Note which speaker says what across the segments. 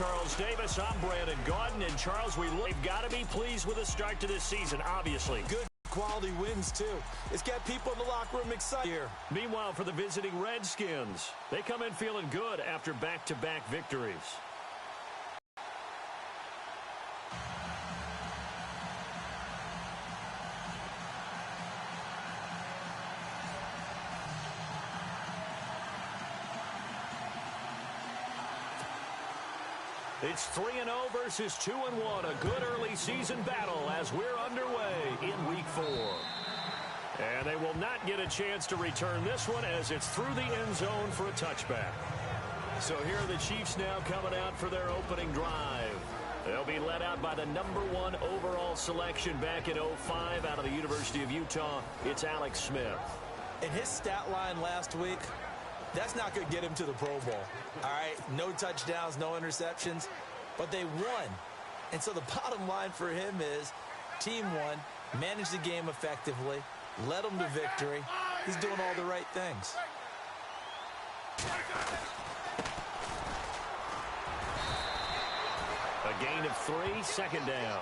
Speaker 1: Charles Davis. I'm Brandon Gaudin. And Charles, we've got to be pleased with the start to this season, obviously.
Speaker 2: Good quality wins, too. It's got people in the locker room excited here.
Speaker 1: Meanwhile, for the visiting Redskins, they come in feeling good after back-to-back victories. It's 3-0 versus 2-1. A good early season battle as we're underway in Week 4. And they will not get a chance to return this one as it's through the end zone for a touchback. So here are the Chiefs now coming out for their opening drive. They'll be led out by the #1 overall selection back in 2005 out of the University of Utah. It's Alex Smith.
Speaker 2: In his stat line last week, that's not going to get him to the Pro Bowl. All right, no touchdowns, no interceptions, but they won. And so the bottom line for him is team won, managed the game effectively, led them to victory. He's doing all the right things.
Speaker 1: A gain of 3, second down.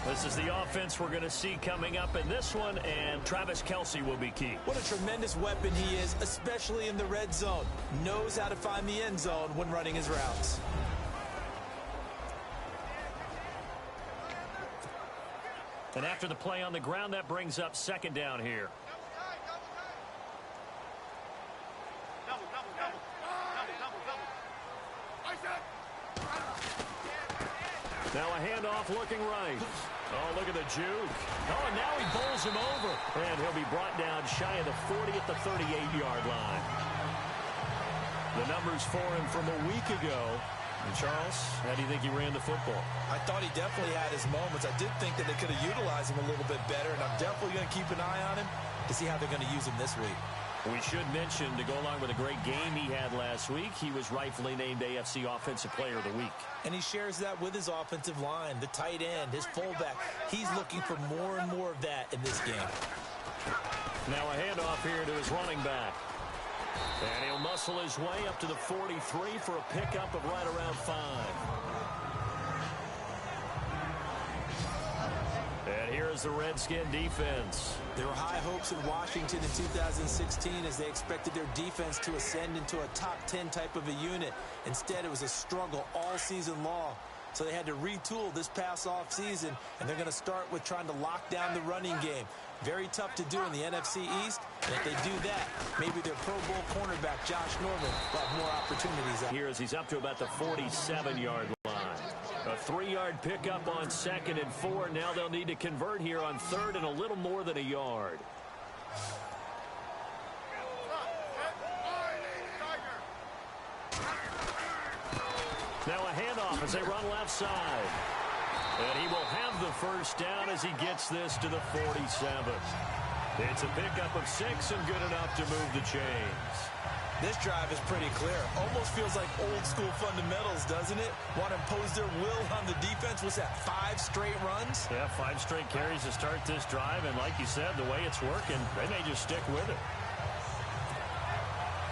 Speaker 1: This is the offense we're going to see coming up in this one, and Travis Kelce will be key.
Speaker 2: What a tremendous weapon he is, especially in the red zone. Knows how to find the end zone when running his routes.
Speaker 1: And after the play on the ground, that brings up second down here. Now a handoff looking right. Oh, look at the juke. Oh, and now he bowls him over. And he'll be brought down shy of the 40 at the 38-yard line. The numbers for him from a week ago. And Charles, how do you think he ran the football?
Speaker 2: I thought he definitely had his moments. I did think that they could have utilized him a little bit better, and I'm definitely going to keep an eye on him to see how they're going to use him this week.
Speaker 1: We should mention, to go along with a great game he had last week, he was rightfully named AFC Offensive Player of the Week.
Speaker 2: And he shares that with his offensive line, the tight end, his fullback. He's looking for more and more of that in this game.
Speaker 1: Now a handoff here to his running back. And he'll muscle his way up to the 43 for a pickup of right around 5. And here is the Redskin defense.
Speaker 2: There were high hopes in Washington in 2016 as they expected their defense to ascend into a top 10 type of a unit. Instead, it was a struggle all season long. So they had to retool this past offseason, and they're going to start with trying to lock down the running game. Very tough to do in the NFC East, and if they do that, maybe their Pro Bowl cornerback, Josh Norman, will have more opportunities.
Speaker 1: Here as he's up to about the 47-yard line. A 3-yard pickup on 2nd and 4. Now they'll need to convert here on 3rd and a little more than a yard. Now a handoff as they run left side. And he will have the first down as he gets this to the 47. It's a pickup of 6 and good enough to move the chains.
Speaker 2: This drive is pretty clear. Almost feels like old school fundamentals, doesn't it? Want to impose their will on the defense. What's that, 5 straight runs?
Speaker 1: Yeah, 5 straight carries to start this drive. And like you said, the way it's working, they may just stick with it.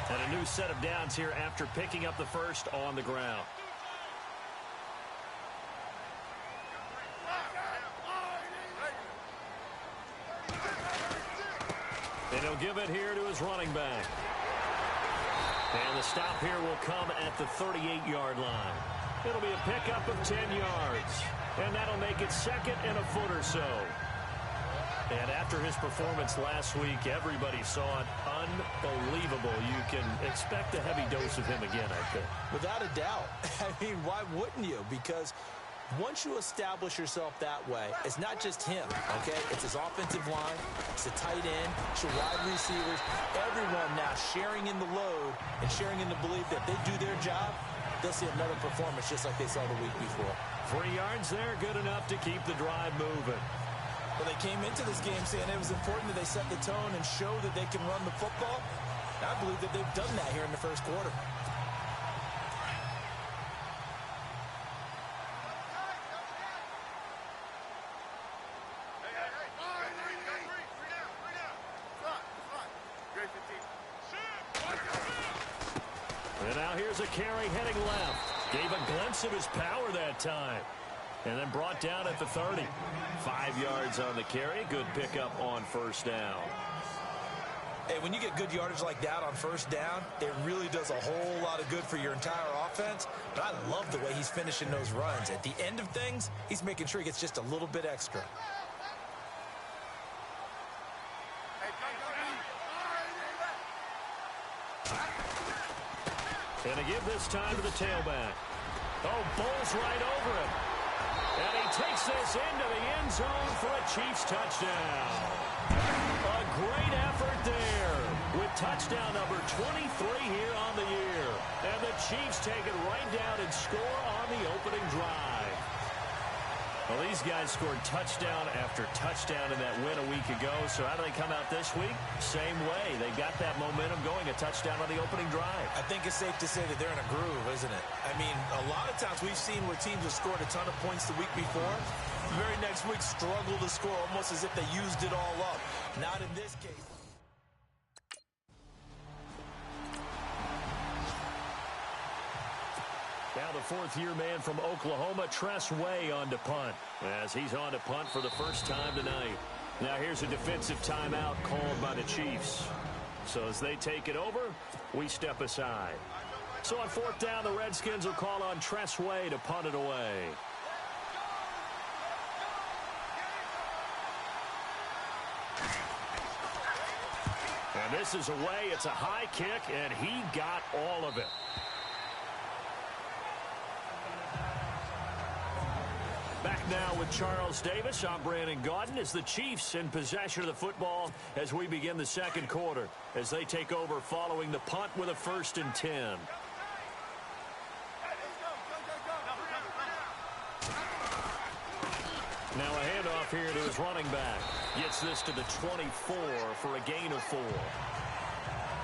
Speaker 1: And a new set of downs here after picking up the first on the ground. And he'll give it here to his running back. And the stop here will come at the 38-yard line. It'll be a pickup of 10 yards. And that'll make it 2nd and a foot or so. And after his performance last week, everybody saw it. Unbelievable. You can expect a heavy dose of him again, I think.
Speaker 2: Without a doubt. I mean, why wouldn't you? Because once you establish yourself that way, it's not just him, okay? It's his offensive line, it's the tight end, it's your wide receivers, everyone now sharing in the load and sharing in the belief that they do their job, they'll see another performance just like they saw the week before.
Speaker 1: 3 yards there, good enough to keep the drive moving.
Speaker 2: Well, they came into this game saying it was important that they set the tone and show that they can run the football. I believe that they've done that here in the first quarter.
Speaker 1: And now here's a carry heading left. Gave a glimpse of his power that time. And then brought down at the 30. 5 yards on the carry. Good pickup on first down.
Speaker 2: Hey, when you get good yardage like that on first down, it really does a whole lot of good for your entire offense. But I love the way he's finishing those runs. At the end of things, he's making sure he gets just a little bit extra.
Speaker 1: And to give this time to the tailback. Oh, bowls right over him. And he takes this into the end zone for a Chiefs touchdown. A great effort there with touchdown number 23 here on the year. And the Chiefs take it right down and score on the opening drive. Well, these guys scored touchdown after touchdown in that win a week ago. So how do they come out this week? Same way. They got that momentum going, a touchdown on the opening drive.
Speaker 2: I think it's safe to say that they're in a groove, isn't it? I mean, a lot of times we've seen where teams have scored a ton of points the week before. The very next week struggle to score almost as if they used it all up. Not in this case.
Speaker 1: Now the fourth-year man from Oklahoma, Tress Way, on to punt. As he's on to punt for the first time tonight. Now here's a defensive timeout called by the Chiefs. So as they take it over, we step aside. So on fourth down, the Redskins will call on Tress Way to punt it away. And this is away. It's a high kick, and he got all of it. Back now with Charles Davis. I'm Brandon Gaudin. As the Chiefs in possession of the football as we begin the second quarter, as they take over following the punt with a 1st and 10. Now a handoff here to his running back. Gets this to the 24 for a gain of 4.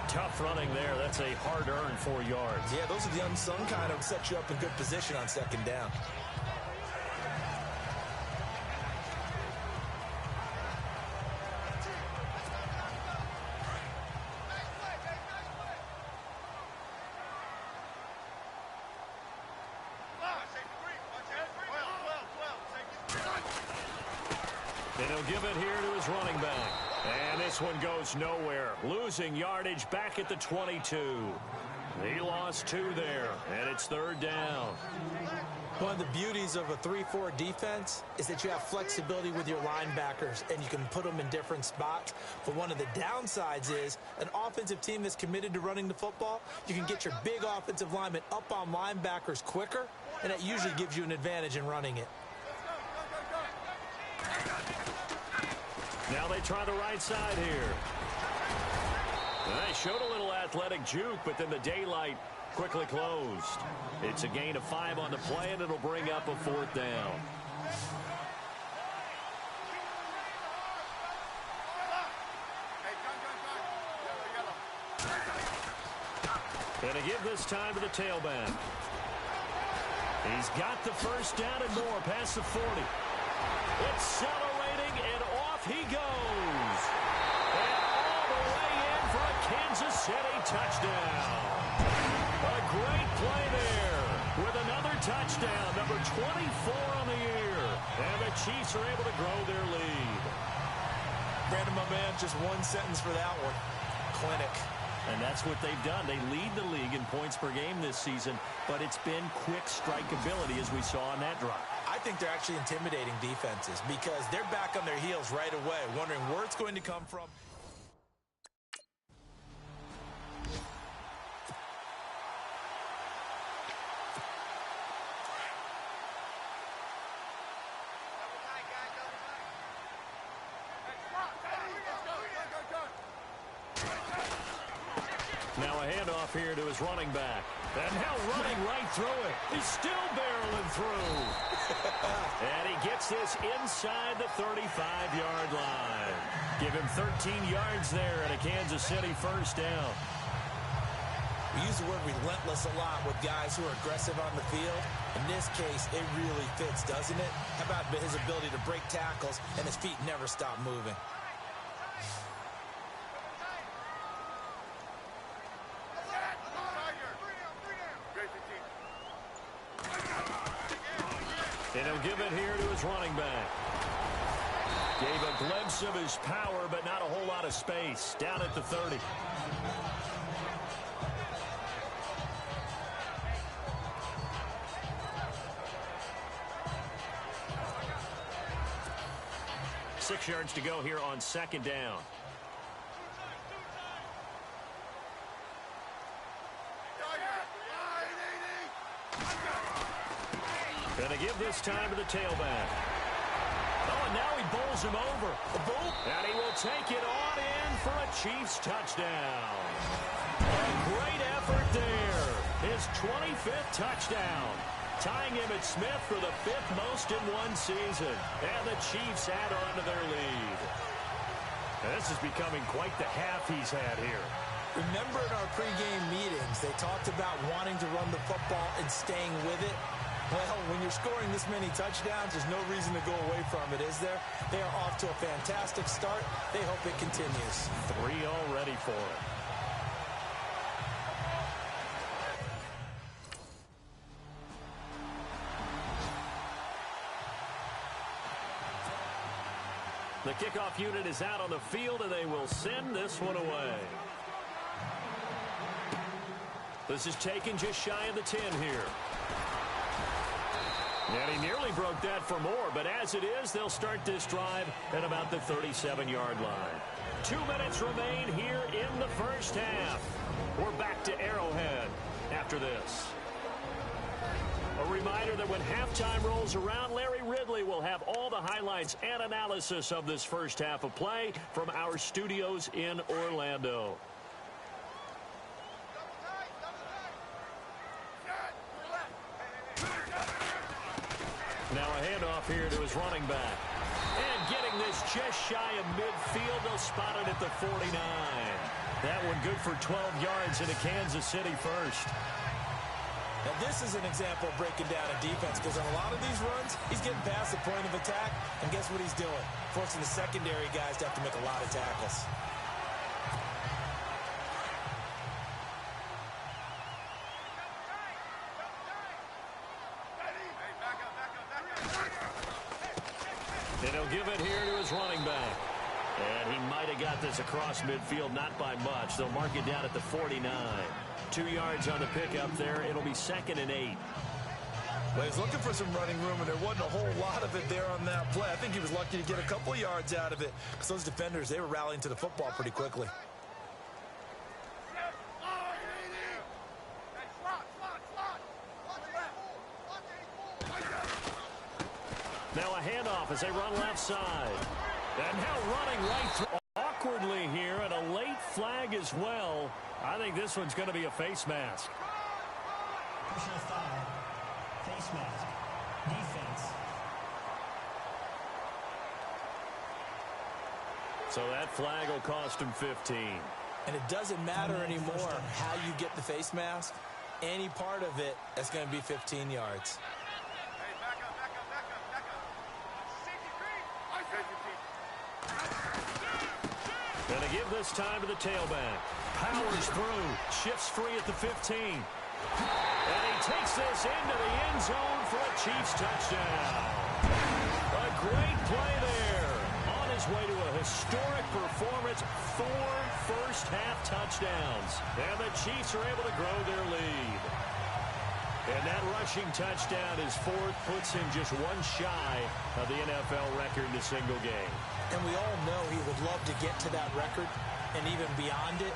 Speaker 1: Tough running there. That's a hard-earned 4 yards.
Speaker 2: Yeah, those are the unsung kind of set you up in good position on second down.
Speaker 1: And he'll give it here to his running back. And this one goes nowhere. Losing yardage back at the 22. He lost 2 there, and it's 3rd down.
Speaker 2: One of the beauties of a 3-4 defense is that you have flexibility with your linebackers, and you can put them in different spots. But one of the downsides is an offensive team that's committed to running the football, you can get your big offensive linemen up on linebackers quicker, and that usually gives you an advantage in running it.
Speaker 1: Now they try the right side here. They showed a little athletic juke, but then the daylight quickly closed. It's a gain of 5 on the play, and it'll bring up a 4th down. And to give this time to the tailback. He's got the 1st down and more past the 40. Accelerating, and off he goes. And all the way in for a Kansas City touchdown. A great play there with another touchdown, number 24 on the year. And the Chiefs are able to grow their lead.
Speaker 2: Brandon, my man, just one sentence for that one. Clinic.
Speaker 1: And that's what they've done. They lead the league in points per game this season, but it's been quick strikeability as we saw on that drive.
Speaker 2: I think they're actually intimidating defenses because they're back on their heels right away, wondering where it's going to come from.
Speaker 1: Now a handoff here to his running back. And now running right through it. He's still barreling through. And he gets this inside the 35-yard line. Give him 13 yards there and a Kansas City 1st down.
Speaker 2: We use the word relentless a lot with guys who are aggressive on the field. In this case, it really fits, doesn't it? How about his ability to break tackles and his feet never stop moving?
Speaker 1: And he'll give it here to his running back. Gave a glimpse of his power, but not a whole lot of space. Down at the 30. Six yards to go here on second down. Going to give this time to the tailback. Oh, and now he bowls him over. And he will take it on in for a Chiefs touchdown. A great effort there. His 25th touchdown. Tying him at Smith for the 5th most in one season. And the Chiefs add on to their lead. And this is becoming quite the half he's had here.
Speaker 2: Remember in our pregame meetings, they talked about wanting to run the football and staying with it. Well, when you're scoring this many touchdowns, there's no reason to go away from it, is there? They are off to a fantastic start. They hope it continues.
Speaker 1: 3 already for it. The kickoff unit is out on the field, and they will send this one away. This is taken just shy of the 10 here. And he nearly broke that for more, but as it is, they'll start this drive at about the 37-yard line. 2 minutes remain here in the first half. We're back to Arrowhead after this. A reminder that when halftime rolls around, Larry Ridley will have all the highlights and analysis of this first half of play from our studios in Orlando. Now a handoff here to his running back. And getting this just shy of midfield, they'll spot it at the 49. That one good for 12 yards into Kansas City first.
Speaker 2: Now this is an example of breaking down a defense, because on a lot of these runs, he's getting past the point of attack, and guess what he's doing? Forcing the secondary guys to have to make a lot of tackles.
Speaker 1: And he'll give it here to his running back. And he might have got this across midfield, not by much. They'll mark it down at the 49. 2 yards on the pickup there. It'll be 2nd and 8.
Speaker 2: Well, he's looking for some running room, and there wasn't a whole lot of it there on that play. I think he was lucky to get a couple of yards out of it, because those defenders, they were rallying to the football pretty quickly.
Speaker 1: Now a handoff as they run left side. And now running right through awkwardly here, and a late flag as well. I think this one's going to be a face mask.
Speaker 3: Personal foul. Face mask. Defense.
Speaker 1: So that flag will cost him 15.
Speaker 2: And it doesn't matter anymore how you get the face mask. Any part of it, that's going to be 15 yards.
Speaker 1: Going to give this time to the tailback. Powers through. Shifts free at the 15. And he takes this into the end zone for a Chiefs touchdown. A great play there. On his way to a historic performance. 4 first-half touchdowns. And the Chiefs are able to grow their lead. And that rushing touchdown, his 4th, puts him just one shy of the NFL record in a single game.
Speaker 2: And we all know he would love to get to that record and even beyond it.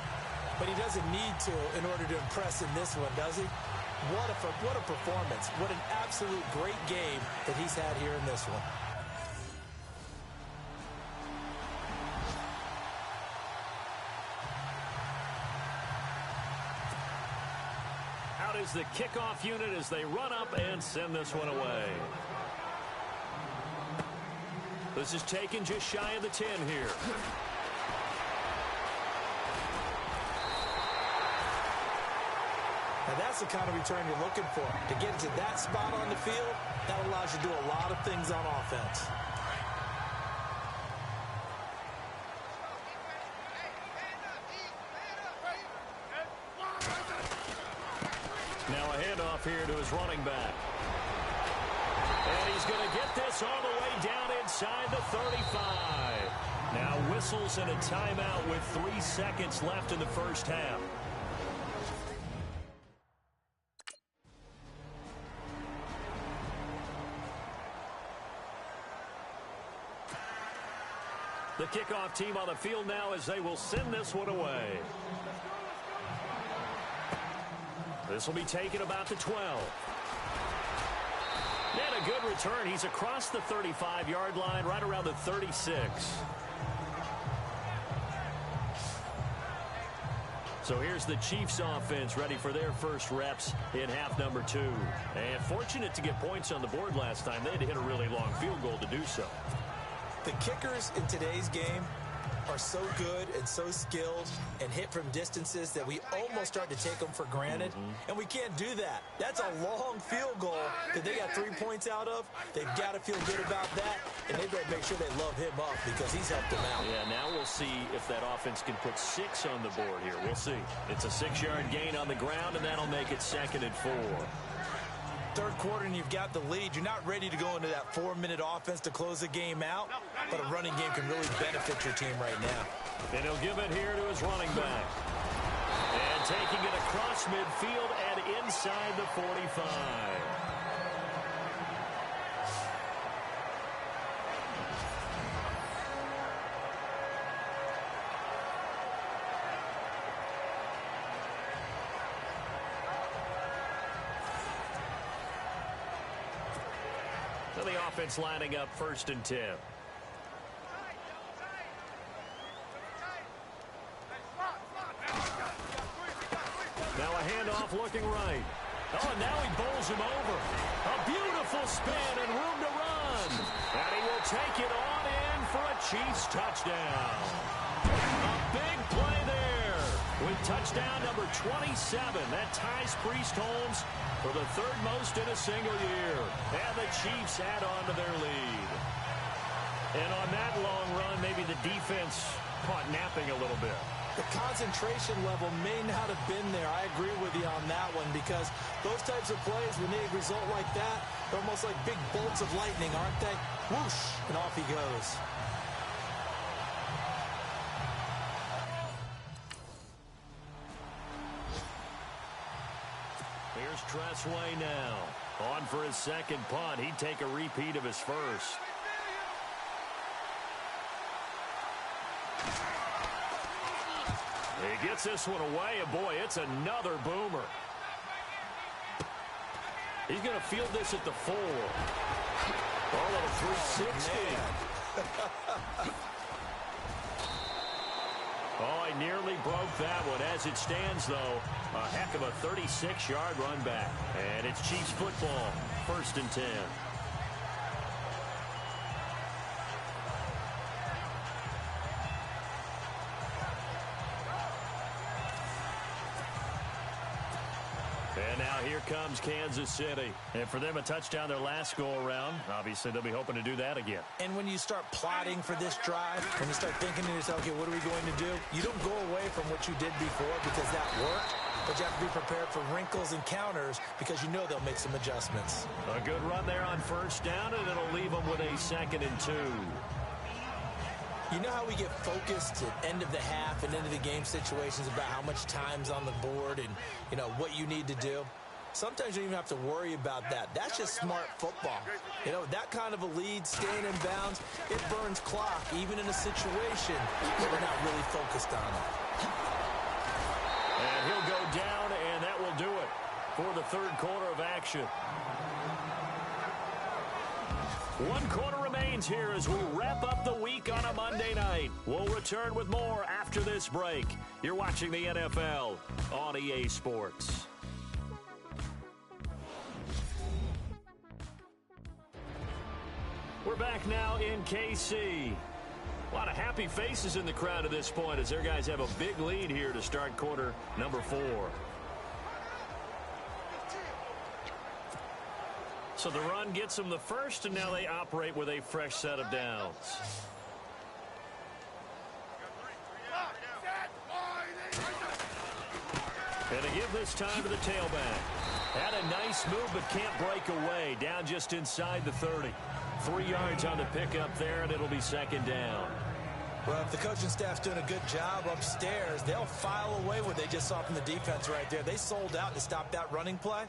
Speaker 2: But he doesn't need to in order to impress in this one, does he? What a performance. What an absolute great game that he's had here in this one.
Speaker 1: Out is the kickoff unit as they run up and send this one away. This is taken just shy of the 10 here.
Speaker 2: Now that's the kind of return you're looking for. To get to that spot on the field, that allows you to do a lot of things on offense.
Speaker 1: Now a handoff here to his running back. And he's going to get this all the way down inside the 35. Now whistles and a timeout with 3 seconds left in the first half. The kickoff team on the field now as they will send this one away. This will be taken about the 12. And a good return. He's across the 35-yard line, right around the 36. So here's the Chiefs offense ready for their first reps in half number 2. And fortunate to get points on the board last time. They had to hit a really long field goal to do so.
Speaker 2: The kickers in today's game are so good and so skilled and hit from distances that we almost start to take them for granted. And we can't do that. That's a long field goal that they got 3 points out of. They've got to feel good about that, and they've got to make sure they love him up because he's helped them out.
Speaker 1: Yeah, now we'll see if that offense can put 6 on the board here. We'll see. It's a 6-yard gain on the ground, and that'll make it 2nd and 4.
Speaker 2: Third quarter and you've got the lead. You're not ready to go into that 4-minute offense to close the game out, but a running game can really benefit your team right now.
Speaker 1: And he'll give it here to his running back. And taking it across midfield and inside the 45. The offense lining up 1st and 10. Now a handoff looking right. Oh, and now he bowls him over. A beautiful spin and room to run. And he will take it on in for a Chiefs touchdown. A big play there with touchdown number 27. That ties Priest Holmes for the 3rd most in a single year. And the Chiefs add on to their lead. And on that long run, maybe the defense caught napping a little bit.
Speaker 2: The concentration level may not have been there. I agree with you on that one because those types of plays, when they result like that, they're almost like big bolts of lightning, aren't they? Whoosh, and off he goes.
Speaker 1: Here's Tressway now. On for his 2nd punt. He'd take a repeat of his first. He gets this one away, and boy, it's another boomer. He's going to field this at the 4. All of a 360. Oh, he nearly broke that one. As it stands, though, a heck of a 36-yard run back. And it's Chiefs football, 1st and 10. And now here comes Kansas City. And for them, a touchdown their last go-around. Obviously, they'll be hoping to do that again.
Speaker 2: And when you start plotting for this drive, when you start thinking to yourself, okay, what are we going to do? You don't go away from what you did before because that worked, but you have to be prepared for wrinkles and counters because you know they'll make some adjustments.
Speaker 1: A good run there on 1st down, and it'll leave them with a 2nd and 2.
Speaker 2: You know how we get focused at end of the half and end of the game situations about how much time's on the board and, you know, what you need to do? Sometimes you don't even have to worry about that. That's just smart football. You know, that kind of a lead, staying in bounds, it burns clock, even in a situation where we're not really focused on it.
Speaker 1: And he'll go down, and that will do it for the 3rd quarter of action. 1 quarter remains here as we wrap up the week on a Monday night. We'll return with more after this break. You're watching the NFL on EA Sports. We're back now in KC. A lot of happy faces in the crowd at this point as their guys have a big lead here to start quarter number 4. So the run gets them the first, and now they operate with a fresh set of downs. And they give this time to the tailback. Had a nice move, but can't break away. Down just inside the 30. 3 yards on the pickup there, and it'll be second down.
Speaker 2: Well, if the coaching staff's doing a good job upstairs, they'll file away what they just saw from the defense right there. They sold out to stop that running play.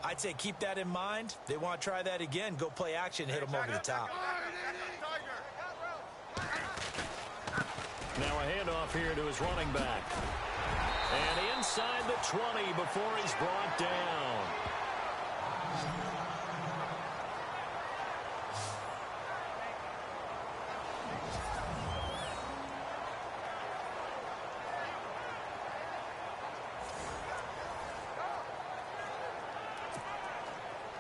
Speaker 2: I'd say keep that in mind. They want to try that again. Go play action, hit them over the top.
Speaker 1: Now a handoff here to his running back. And inside the 20 before he's brought down.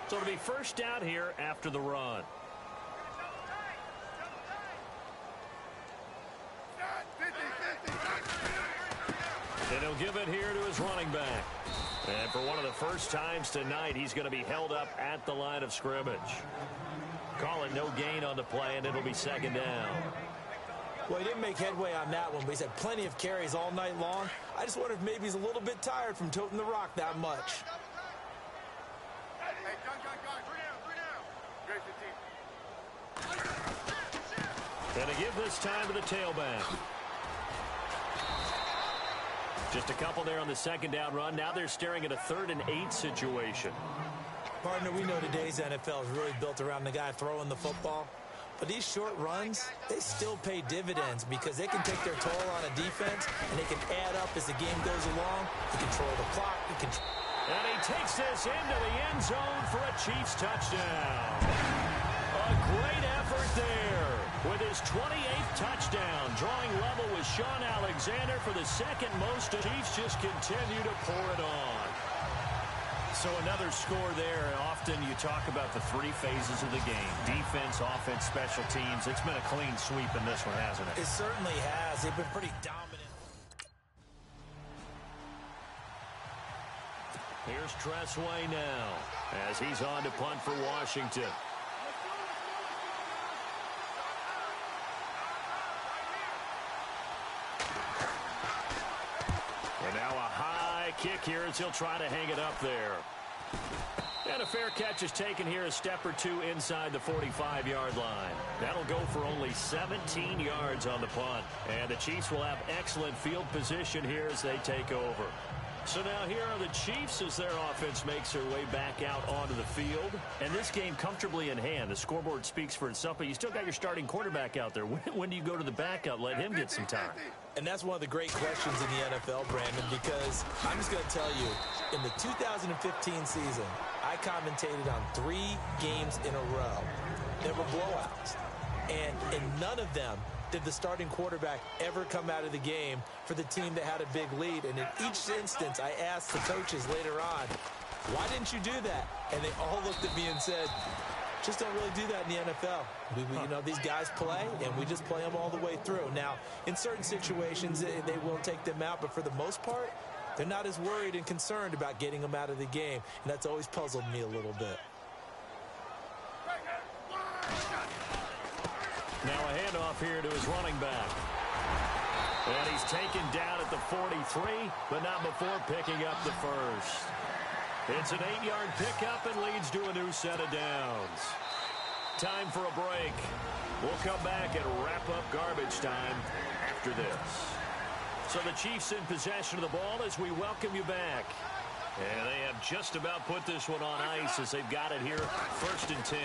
Speaker 1: So it'll be first down here after the run. And he'll give it here to his running back. And for one of the first times tonight, he's going to be held up at the line of scrimmage. Call it no gain on the play, and it'll be second down.
Speaker 2: Well, he didn't make headway on that one, but he's had plenty of carries all night long. I just wonder if maybe he's a little bit tired from toting the rock that much.
Speaker 1: And to give this time to the tailback. Just a couple there on the second down run. Now they're staring at a 3rd and 8 situation.
Speaker 2: Partner, we know today's NFL is really built around the guy throwing the football. But these short runs, they still pay dividends because they can take their toll on a defense, and they can add up as the game goes along. You control the clock.
Speaker 1: And he takes this into the end zone for a Chiefs touchdown. A great effort there with his 28th touchdown. Drawing level with Sean Alexander for the second most. The Chiefs just continue to pour it on. So another score there. Often you talk about the 3 phases of the game. Defense, offense, special teams. It's been a clean sweep in this one, hasn't it?
Speaker 2: It certainly has. They've been pretty dominant.
Speaker 1: Here's Tressway now as he's on to punt for Washington. And now a high kick here as he'll try to hang it up there. And a fair catch is taken here, a step or 2 inside the 45-yard line. That'll go for only 17 yards on the punt. And the Chiefs will have excellent field position here as they take over. So now here are the Chiefs as their offense makes their way back out onto the field. And this game comfortably in hand. The scoreboard speaks for itself, but you still got your starting quarterback out there. When do you go to the backup? Let him get some time.
Speaker 2: And that's one of the great questions in the NFL, Brandon, because I'm just going to tell you, in the 2015 season, I commentated on 3 games in a row that were blowouts. And in none of them did the starting quarterback ever come out of the game for the team that had a big lead. And in each instance, I asked the coaches later on, why didn't you do that? And they all looked at me and said, just don't really do that in the NFL. You know, these guys play, and we just play them all the way through. Now, in certain situations, they will take them out, but for the most part, they're not as worried and concerned about getting them out of the game, and that's always puzzled me a little bit.
Speaker 1: Now a handoff here to his running back. And he's taken down at the 43, but not before picking up the first. It's an 8-yard pickup and leads to a new set of downs. Time for a break. We'll come back and wrap up garbage time after this. So the Chiefs in possession of the ball as we welcome you back. And they have just about put this one on ice as they've got it here, 1st and 10.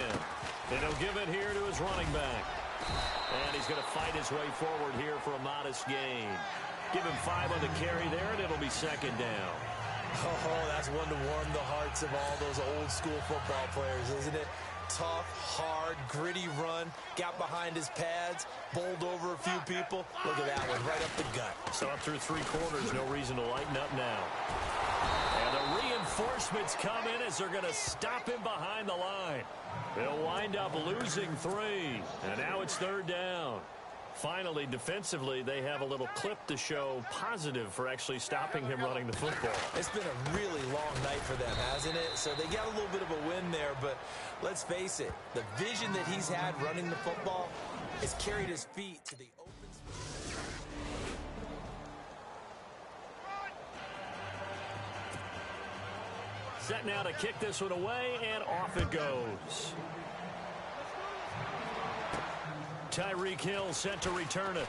Speaker 1: And he'll give it here to his running back. And he's going to fight his way forward here for a modest gain. Give him 5 on the carry there, and it'll be second down.
Speaker 2: Oh, that's one to warm the hearts of all those old school football players, isn't it? Tough, hard, gritty run, got behind his pads, bowled over a few people. Look at that one, right up the gut.
Speaker 1: So up through 3 quarters, no reason to lighten up now. And the reinforcements come in as they're going to stop him behind the line. They'll wind up losing 3, and now it's 3rd down. Finally, defensively, they have a little clip to show positive for actually stopping him running the football.
Speaker 2: It's been a really long night for them, hasn't it? So they got a little bit of a win there, but let's face it, the vision that he's had running the football has carried his feet to the open space.
Speaker 1: Set now to kick this one away, and off it goes. Tyreek Hill set to return it.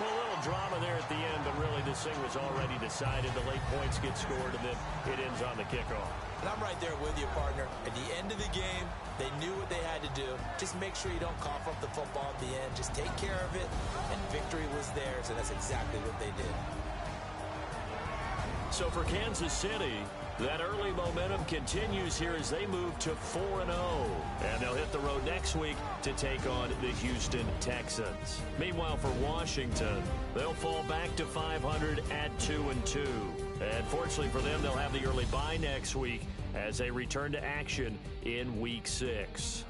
Speaker 1: Well, a little drama there at the end, but really this thing was already decided. The late points get scored, and then it ends on the kickoff.
Speaker 2: And I'm right there with you, partner. At the end of the game, they knew what they had to do. Just make sure you don't cough up the football at the end. Just take care of it, and victory was theirs, and that's exactly what they did.
Speaker 1: So for Kansas City, that early momentum continues here as they move to 4-0. And they'll hit the road next week to take on the Houston Texans. Meanwhile, for Washington, they'll fall back to 500 at 2-2. And fortunately for them, they'll have the early bye next week as they return to action in Week 6.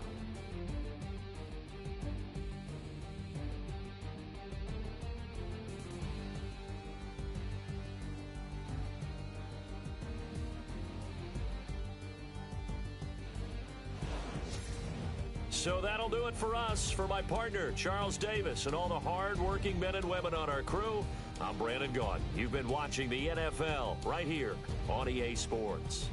Speaker 1: So that'll do it for us. For my partner, Charles Davis, and all the hard-working men and women on our crew, I'm Brandon Gaudin. You've been watching the NFL right here on EA Sports.